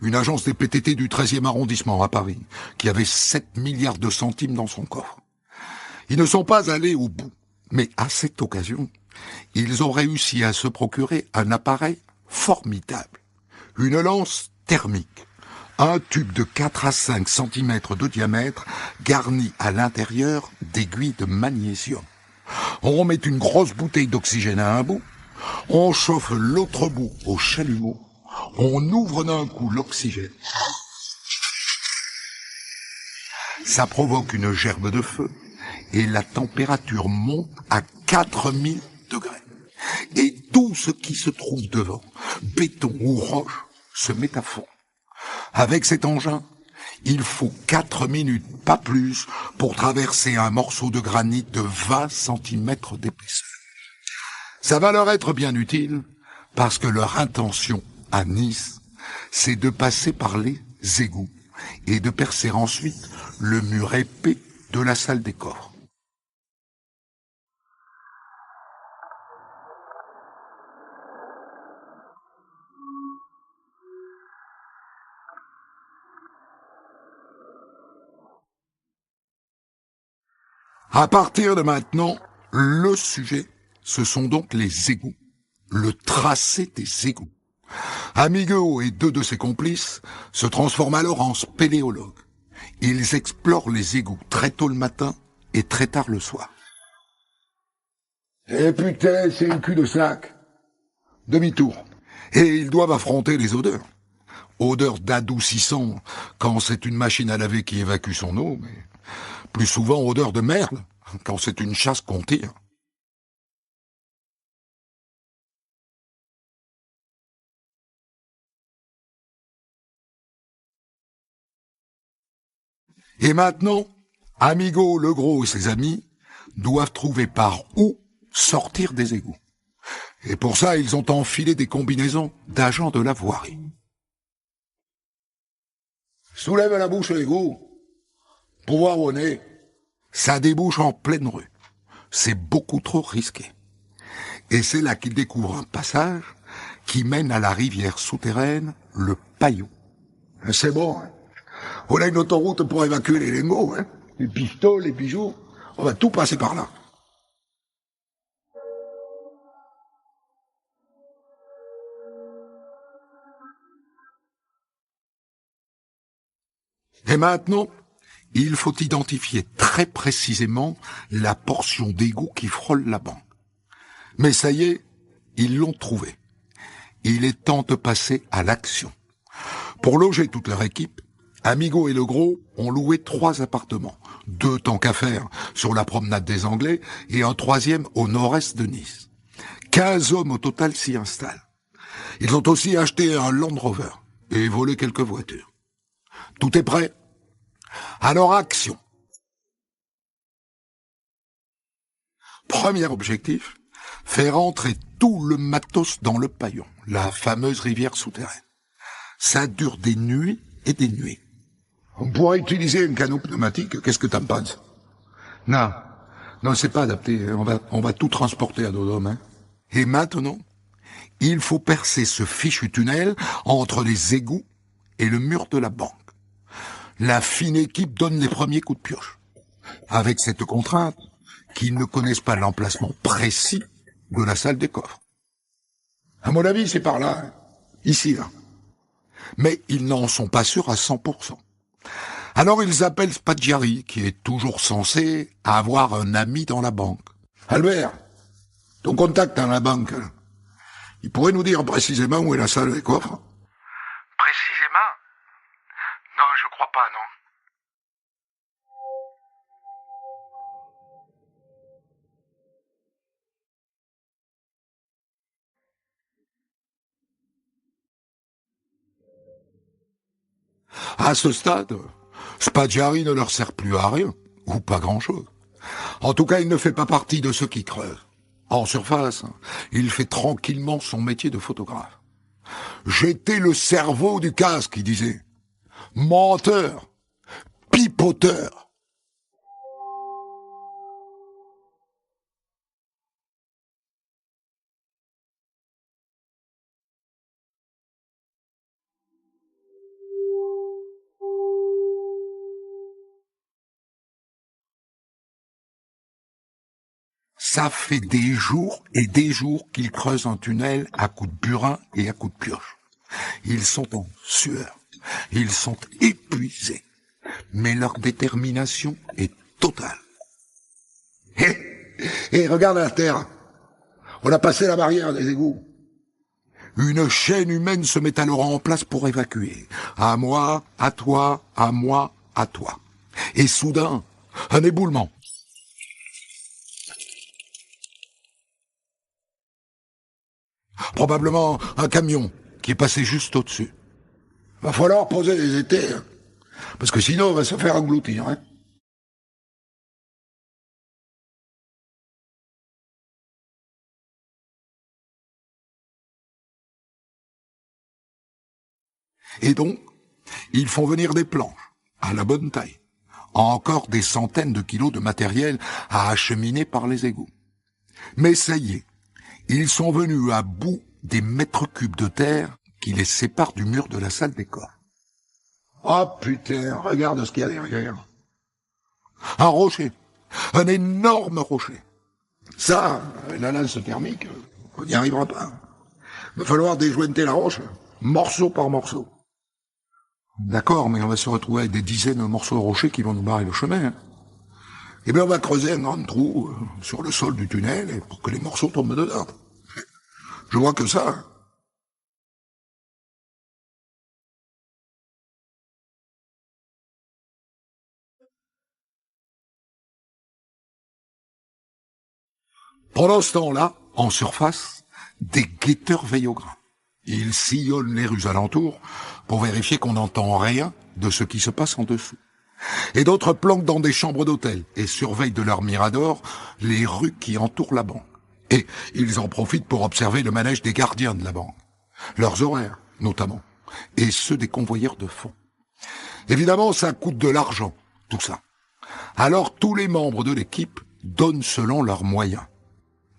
Une agence des PTT du 13e arrondissement à Paris, qui avait 7 milliards de centimes dans son coffre. Ils ne sont pas allés au bout, mais à cette occasion, ils ont réussi à se procurer un appareil formidable. Une lance thermique, Un tube de 4 à 5 cm de diamètre garni à l'intérieur d'aiguilles de magnésium. On met une grosse bouteille d'oxygène à un bout, on chauffe l'autre bout au chalumeau, on ouvre d'un coup l'oxygène. Ça provoque une gerbe de feu et la température monte à 4000 degrés. Et tout ce qui se trouve devant, béton ou roche, se met à fond. Avec cet engin, il faut 4 minutes, pas plus, pour traverser un morceau de granit de 20 cm d'épaisseur. Ça va leur être bien utile, parce que leur intention à Nice, c'est de passer par les égouts et de percer ensuite le mur épais de la salle des coffres. À partir de maintenant, le sujet, ce sont donc les égouts, le tracé des égouts. Amiguo et 2 de ses complices se transforment alors en spéléologues. Ils explorent les égouts très tôt le matin et très tard le soir. Eh putain, c'est un cul-de-sac. Demi-tour. Et ils doivent affronter les odeurs. Odeur d'adoucissant quand c'est une machine à laver qui évacue son eau, mais plus souvent odeur de merde quand c'est une chasse qu'on tire. Et maintenant, Amigo, le gros et ses amis doivent trouver par où sortir des égouts. Et pour ça, ils ont enfilé des combinaisons d'agents de la voirie. Soulève la bouche l'égout pour voir où on est. Ça débouche en pleine rue. C'est beaucoup trop risqué. Et c'est là qu'ils découvrent un passage qui mène à la rivière souterraine, le Paillou. C'est bon, hein. On a une autoroute pour évacuer les lingots, hein. Les pistoles, les bijoux, on va tout passer par là. Et maintenant, il faut identifier très précisément la portion d'égout qui frôle la banque. Mais ça y est, ils l'ont trouvé. Il est temps de passer à l'action. Pour loger toute leur équipe, Amigo et le gros ont loué 3 appartements, 2 tant qu'à faire sur la promenade des Anglais et un 3e au nord-est de Nice. 15 hommes au total s'y installent. Ils ont aussi acheté un Land Rover et volé quelques voitures. Tout est prêt. Alors action. Premier objectif, faire entrer tout le matos dans le Paillon, la fameuse rivière souterraine. Ça dure des nuits et des nuits. On pourrait utiliser un canot pneumatique, qu'est-ce que t'en penses? Non, c'est pas adapté, on va tout transporter à dos d'hommes, hein. Et maintenant, il faut percer ce fichu tunnel entre les égouts et le mur de la banque. La fine équipe donne les premiers coups de pioche, avec cette contrainte qu'ils ne connaissent pas l'emplacement précis de la salle des coffres. À mon avis, c'est par là, hein. Ici, là. Mais ils n'en sont pas sûrs à 100%. Alors ils appellent Spaggiari, qui est toujours censé avoir un ami dans la banque. Albert, ton contact dans la banque, il pourrait nous dire précisément où est la salle des coffres? Précisément? Non, je crois pas, non. À ce stade, Spaggiari ne leur sert plus à rien, ou pas grand-chose. En tout cas, il ne fait pas partie de ceux qui creusent. En surface, il fait tranquillement son métier de photographe. J'étais le cerveau du casque, il disait. Menteur, pipoteur. Ça fait des jours et des jours qu'ils creusent un tunnel à coups de burin et à coups de pioche. Ils sont en sueur. Ils sont épuisés, mais leur détermination est totale. Et regarde la terre. On a passé la barrière des égouts. Une chaîne humaine se met alors en place pour évacuer. À moi, à toi, à moi, à toi. Et soudain, un éboulement. Probablement un camion qui est passé juste au-dessus. Va falloir poser les étés, hein, parce que sinon on va se faire engloutir. Hein. Et donc, ils font venir des planches, à la bonne taille. Encore des centaines de kilos de matériel à acheminer par les égouts. Mais ça y est, ils sont venus à bout des mètres cubes de terre qui les séparent du mur de la salle des coffres. Oh putain, regarde ce qu'il y a derrière. Un rocher, un énorme rocher. Ça, la lance thermique, on n'y arrivera pas. Il va falloir déjointer la roche, morceau par morceau. D'accord, mais on va se retrouver avec des dizaines de morceaux de rochers qui vont nous barrer le chemin. Hein. Eh bien, on va creuser un grand trou sur le sol du tunnel et pour que les morceaux tombent dedans. Je vois que ça. Hein. Pendant ce temps-là, en surface, des guetteurs veillent au grain. Ils sillonnent les rues alentours pour vérifier qu'on n'entend rien de ce qui se passe en dessous. Et d'autres planquent dans des chambres d'hôtel et surveillent de leur mirador les rues qui entourent la banque. Et ils en profitent pour observer le manège des gardiens de la banque, leurs horaires notamment, et ceux des convoyeurs de fonds. Évidemment, ça coûte de l'argent, tout ça. Alors tous les membres de l'équipe donnent selon leurs moyens.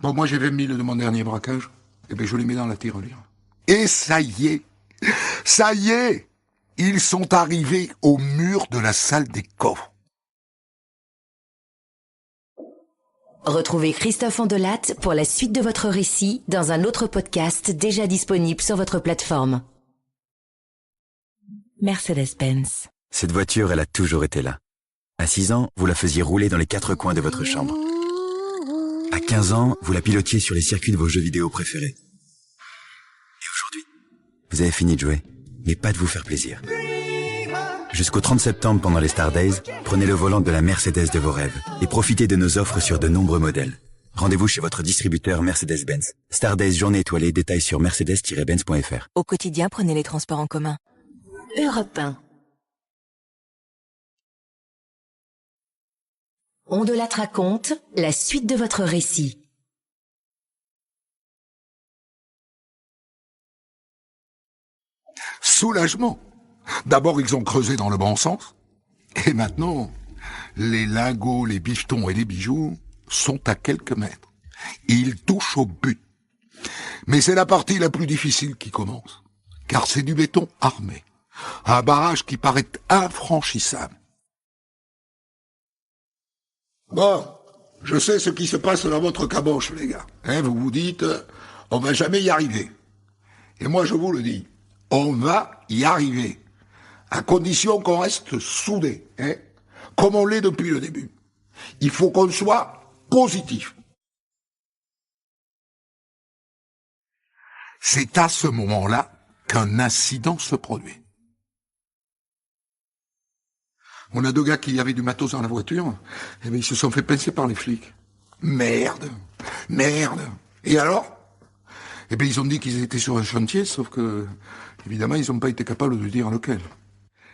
Bon, moi j'ai 20 000 de mon dernier braquage, et bien je les mets dans la tirelire. Et ça y est, ils sont arrivés au mur de la salle des coffres. Retrouvez Christophe Andelatte pour la suite de votre récit dans un autre podcast déjà disponible sur votre plateforme. Mercedes-Benz. Cette voiture, elle a toujours été là. À 6 ans, vous la faisiez rouler dans les 4 coins de votre chambre. À 15 ans, vous la pilotiez sur les circuits de vos jeux vidéo préférés. Et aujourd'hui, vous avez fini de jouer, mais pas de vous faire plaisir. Jusqu'au 30 septembre, pendant les Star Days, prenez le volant de la Mercedes de vos rêves et profitez de nos offres sur de nombreux modèles. Rendez-vous chez votre distributeur Mercedes-Benz. Star Days journée étoilée, détails sur mercedes-benz.fr. Au quotidien, prenez les transports en commun. Europe 1. Ondelatte raconte la suite de votre récit. Soulagement. D'abord, ils ont creusé dans le bon sens. Et maintenant, les lingots, les bifetons et les bijoux sont à quelques mètres. Ils touchent au but. Mais c'est la partie la plus difficile qui commence. Car c'est du béton armé. Un barrage qui paraît infranchissable. Bon, je sais ce qui se passe dans votre caboche, les gars. Hein, vous vous dites, on va jamais y arriver. Et moi, je vous le dis, on va y arriver. À condition qu'on reste soudés, hein, comme on l'est depuis le début. Il faut qu'on soit positif. C'est à ce moment-là qu'un incident se produit. On a 2 gars qui avaient du matos dans la voiture, et bien ils se sont fait pincer par les flics. Merde. Et alors? Eh bien ils ont dit qu'ils étaient sur un chantier, sauf que, évidemment, ils n'ont pas été capables de dire lequel.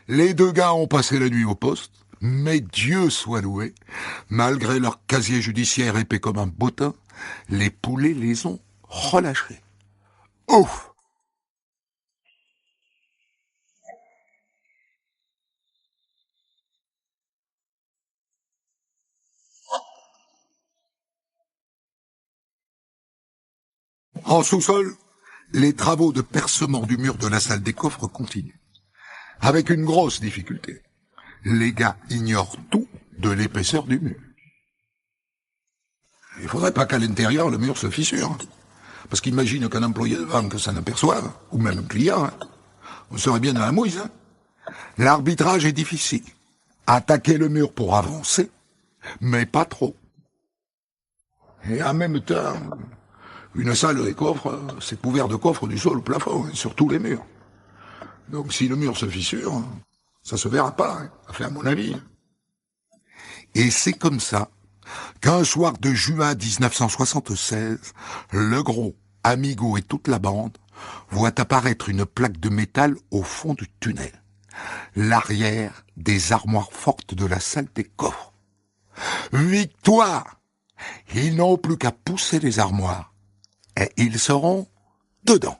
Les 2 gars ont passé la nuit au poste, mais Dieu soit loué, malgré leur casier judiciaire épais comme un bottin, les poulets les ont relâchés. Ouf! En sous-sol, les travaux de percement du mur de la salle des coffres continuent. Avec une grosse difficulté. Les gars ignorent tout de l'épaisseur du mur. Il faudrait pas qu'à l'intérieur, le mur se fissure. Parce qu'imagine qu'un employé de banque s'en aperçoive, ou même un client. On serait bien dans la mouise. L'arbitrage est difficile. Attaquer le mur pour avancer, mais pas trop. Et en même temps, une salle des coffres, c'est couvert de coffres du sol au plafond, sur tous les murs. Donc si le mur se fissure, ça se verra pas, enfin à mon avis. Et c'est comme ça qu'un soir de juin 1976, le gros, Amigo et toute la bande voient apparaître une plaque de métal au fond du tunnel. L'arrière des armoires fortes de la salle des coffres. Victoire! Ils n'ont plus qu'à pousser les armoires et ils seront dedans.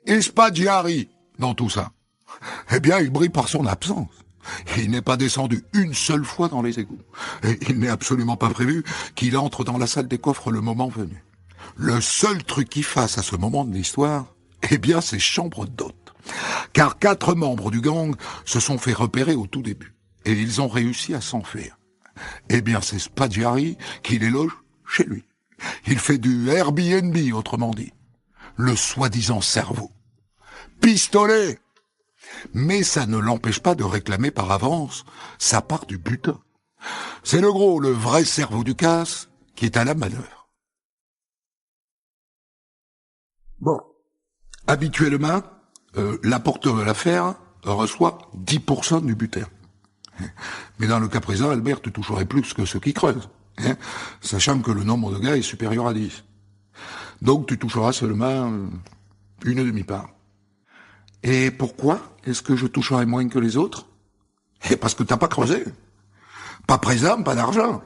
Et Spaggiari dans tout ça? Eh bien, il brille par son absence. Il n'est pas descendu une seule fois dans les égouts. Et il n'est absolument pas prévu qu'il entre dans la salle des coffres le moment venu. Le seul truc qu'il fasse à ce moment de l'histoire, eh bien, c'est chambre d'hôte. Car 4 membres du gang se sont fait repérer au tout début. Et ils ont réussi à s'enfuir. Eh bien, c'est Spaggiari qui les loge chez lui. Il fait du Airbnb, autrement dit. Le soi-disant cerveau. Pistolet! Mais ça ne l'empêche pas de réclamer par avance sa part du butin. C'est le gros, le vrai cerveau du casse, qui est à la manœuvre. Bon. Habituellement, l'apporteur de l'affaire reçoit 10% du butin. Mais dans le cas présent, Albert te toucherait plus que ceux qui creusent, sachant que le nombre de gars est supérieur à 10. Donc tu toucheras seulement une demi-part. Et pourquoi est-ce que je toucherai moins que les autres? Et parce que t'as pas creusé. Pas présent, pas d'argent.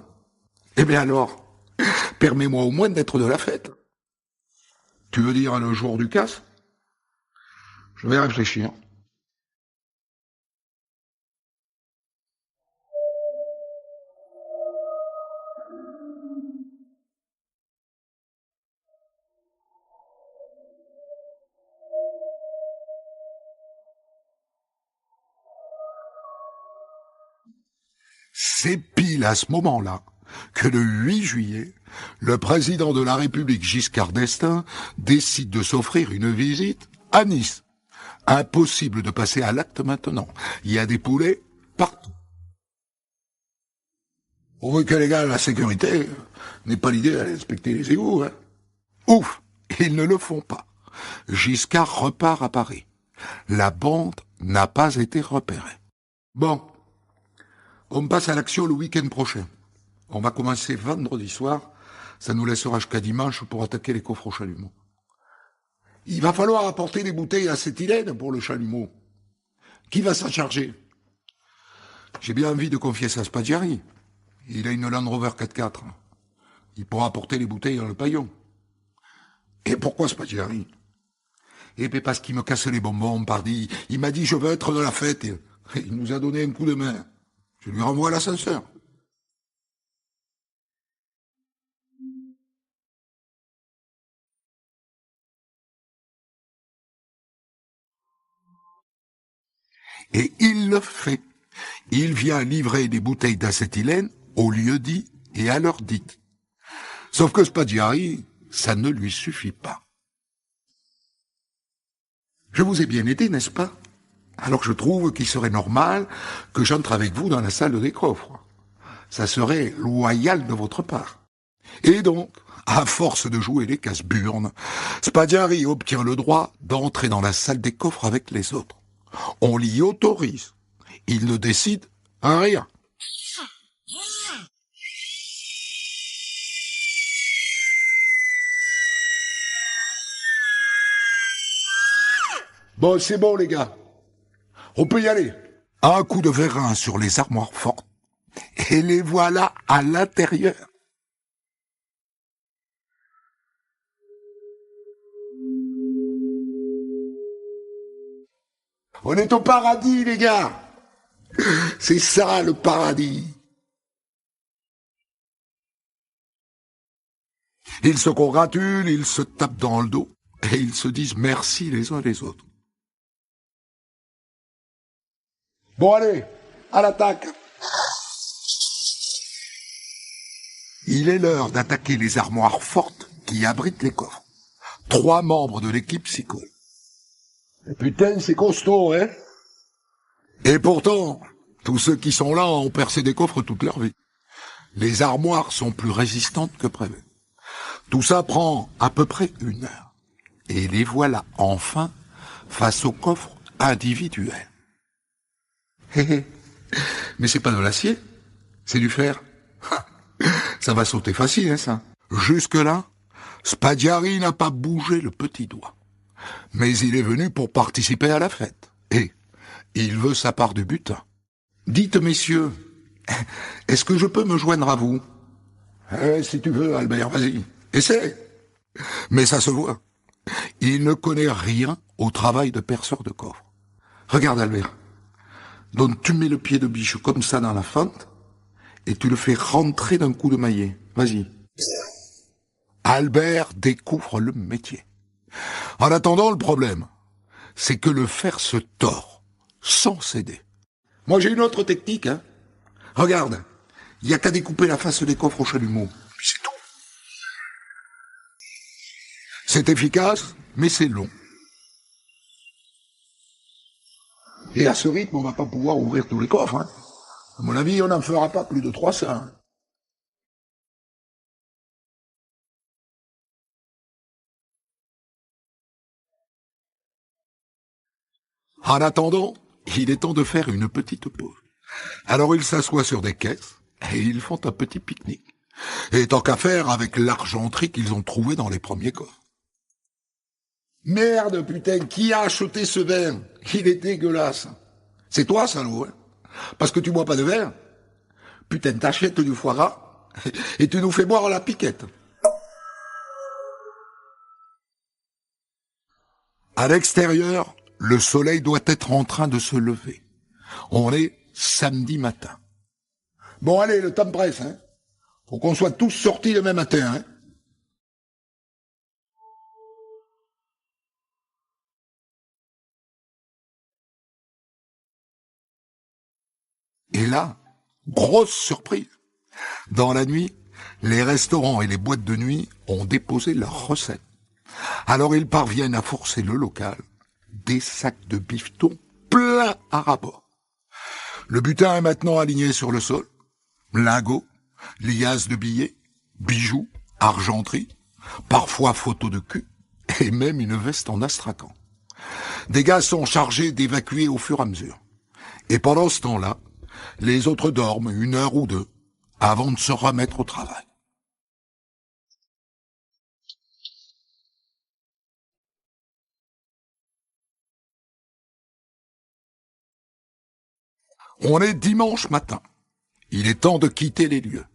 Eh bien alors, permets-moi au moins d'être de la fête. Tu veux dire le jour du casse? Je vais réfléchir. C'est pile à ce moment-là que le 8 juillet, le président de la République Giscard d'Estaing décide de s'offrir une visite à Nice. Impossible de passer à l'acte maintenant. Il y a des poulets partout. On veut que les gars, la sécurité n'aient pas l'idée d'aller inspecter les égouts. Ouf, ils ne le font pas. Giscard repart à Paris. La bande n'a pas été repérée. Bon. On passe à l'action le week-end prochain. On va commencer vendredi soir. Ça nous laissera jusqu'à dimanche pour attaquer les coffres au chalumeau. Il va falloir apporter des bouteilles d'acétylène pour le chalumeau. Qui va s'en charger? J'ai bien envie de confier ça à Spaggiari. Il a une Land Rover 4x4. Il pourra apporter les bouteilles dans le paillon. Et pourquoi Spaggiari? Eh bien parce qu'il me casse les bonbons, pardi. Il m'a dit je veux être de la fête. Et il nous a donné un coup de main. Je lui renvoie l'ascenseur. Et il le fait. Il vient livrer des bouteilles d'acétylène au lieu dit et à l'heure dite. Sauf que Spaggiari, ça ne lui suffit pas. Je vous ai bien aidé, n'est-ce pas? Alors je trouve qu'il serait normal que j'entre avec vous dans la salle des coffres. Ça serait loyal de votre part. Et donc, à force de jouer les casse-burnes, Spaggiari obtient le droit d'entrer dans la salle des coffres avec les autres. On l'y autorise. Il ne décide rien. Bon, c'est bon les gars. On peut y aller. Un coup de vérin sur les armoires fortes. Et les voilà à l'intérieur. On est au paradis, les gars. C'est ça, le paradis. Ils se congratulent, ils se tapent dans le dos, et ils se disent merci les uns les autres. Bon allez, à l'attaque. Il est l'heure d'attaquer les armoires fortes qui abritent les coffres. 3 membres de l'équipe s'y collent. Et putain, c'est costaud, hein? Et pourtant, tous ceux qui sont là ont percé des coffres toute leur vie. Les armoires sont plus résistantes que prévu. Tout ça prend à peu près 1 heure. Et les voilà enfin face aux coffres individuels. Mais c'est pas de l'acier, c'est du fer. Ça va sauter facile, hein, ça. Jusque-là, Spadiari n'a pas bougé le petit doigt. Mais il est venu pour participer à la fête. Et il veut sa part du butin. Dites, messieurs, est-ce que je peux me joindre à vous? Si tu veux, Albert, vas-y. Essaie. Mais ça se voit. Il ne connaît rien au travail de perceur de coffre. Regarde, Albert. Donc tu mets le pied de biche comme ça dans la fente, et tu le fais rentrer d'un coup de maillet. Vas-y. Albert découvre le métier. En attendant, le problème, c'est que le fer se tord, sans céder. Moi, j'ai une autre technique, hein. Regarde, il n'y a qu'à découper la face des coffres au chalumeau. Puis c'est tout. C'est efficace, mais c'est long. Et à ce rythme, on va pas pouvoir ouvrir tous les coffres, hein. À mon avis, on n'en fera pas plus de 300. Hein. En attendant, il est temps de faire une petite pause. Alors ils s'assoient sur des caisses et ils font un petit pique-nique. Et tant qu'à faire avec l'argenterie qu'ils ont trouvée dans les premiers coffres. Merde, putain, qui a acheté ce vin? Il est dégueulasse. C'est toi, salaud, hein? Parce que tu bois pas de vin? Putain, t'achètes du foie gras et tu nous fais boire la piquette. À l'extérieur, le soleil doit être en train de se lever. On est samedi matin. Bon, allez, le temps presse, hein. Faut qu'on soit tous sortis demain matin, hein. Et là, grosse surprise. Dans la nuit, les restaurants et les boîtes de nuit ont déposé leurs recettes. Alors ils parviennent à forcer le local. Des sacs de bifton pleins à ras-bord. Le butin est maintenant aligné sur le sol. Lingots, liasses de billets, bijoux, argenterie, parfois photos de cul, et même une veste en astrakhan. Des gars sont chargés d'évacuer au fur et à mesure. Et pendant ce temps-là, les autres dorment 1 heure ou 2 avant de se remettre au travail. On est dimanche matin. Il est temps de quitter les lieux.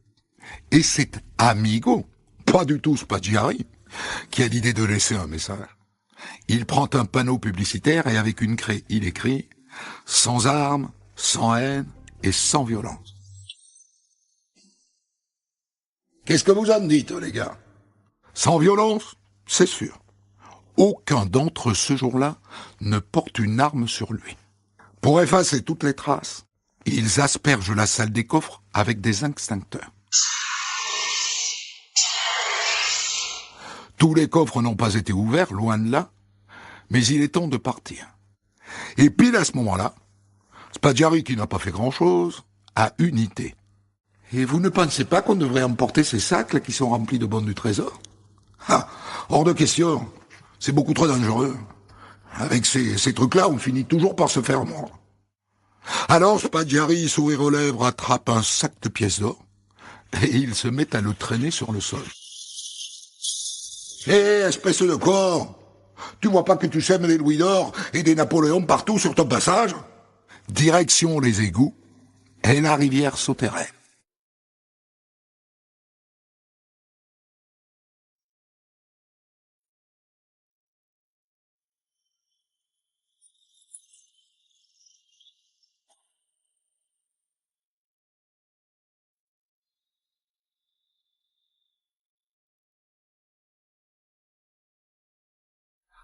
Et c'est Amigo, pas du tout Spaggiari, qui a l'idée de laisser un message. Il prend un panneau publicitaire et avec une craie, il écrit « Sans armes, sans haine et sans violence ». Qu'est-ce que vous en dites, les gars? Sans violence, c'est sûr. Aucun d'entre eux ce jour-là ne porte une arme sur lui. Pour effacer toutes les traces, ils aspergent la salle des coffres avec des extincteurs. Tous les coffres n'ont pas été ouverts, loin de là, mais il est temps de partir. Et pile à ce moment-là, Spaggiari, qui n'a pas fait grand-chose, a une idée. Et vous ne pensez pas qu'on devrait emporter ces sacs là, qui sont remplis de bons du trésor? Ah, hors de question. C'est beaucoup trop dangereux. Avec ces trucs-là, on finit toujours par se faire mordre. Alors Spaggiari, sourire aux lèvres, attrape un sac de pièces d'or et il se met à le traîner sur le sol. Espèce de corps! Tu vois pas que tu sèmes des louis d'or et des Napoléons partout sur ton passage? Direction les égouts et la rivière souterraine.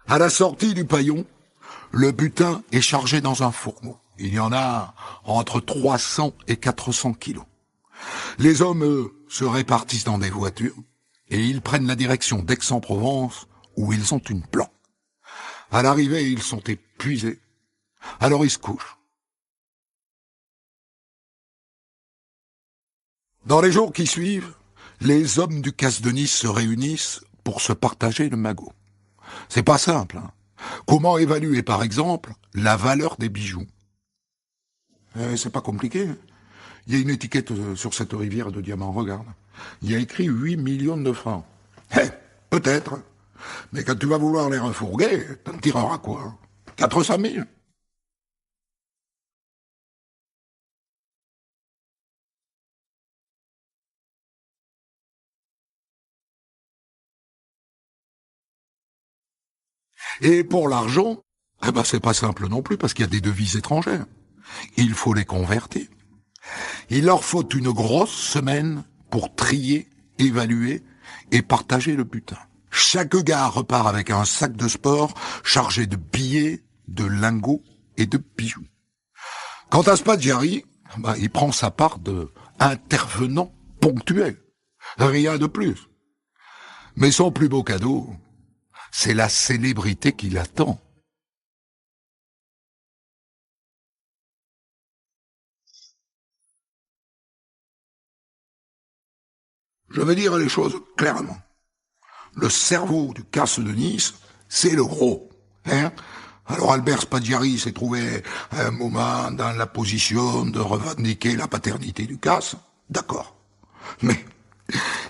À la sortie du paillon, le butin est chargé dans un fourneau. Il y en a entre 300 et 400 kilos. Les hommes, eux, se répartissent dans des voitures et ils prennent la direction d'Aix-en-Provence où ils ont une planque. À l'arrivée, ils sont épuisés. Alors ils se couchent. Dans les jours qui suivent, les hommes du Casse de Nice se réunissent pour se partager le magot. C'est pas simple, hein. Comment évaluer, par exemple, la valeur des bijoux? C'est pas compliqué. Il y a une étiquette sur cette rivière de diamants, regarde. Il y a écrit 8 millions de francs. Peut-être. Mais quand tu vas vouloir les refourguer, t'en tireras quoi? 400 000. Et pour l'argent, c'est pas simple non plus parce qu'il y a des devises étrangères. Il faut les convertir. Il leur faut une grosse semaine pour trier, évaluer et partager le butin. Chaque gars repart avec un sac de sport chargé de billets, de lingots et de bijoux. Quant à Spaggiari, il prend sa part de intervenant ponctuel. Rien de plus. Mais son plus beau cadeau, c'est la célébrité qui l'attend. Je vais dire les choses clairement. Le cerveau du Casse de Nice, c'est le gros. Hein? Alors Albert Spaggiari s'est trouvé à un moment dans la position de revendiquer la paternité du Casse. D'accord. Mais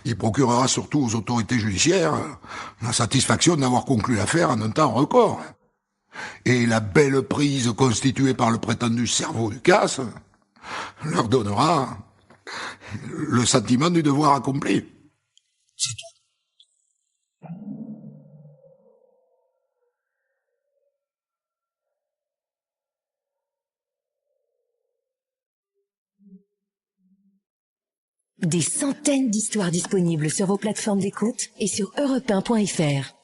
il procurera surtout aux autorités judiciaires la satisfaction d'avoir conclu l'affaire en un temps record. Et la belle prise constituée par le prétendu cerveau du Casse leur donnera le sentiment du devoir accompli. C'est tout. Des centaines d'histoires disponibles sur vos plateformes d'écoute et sur europe1.fr.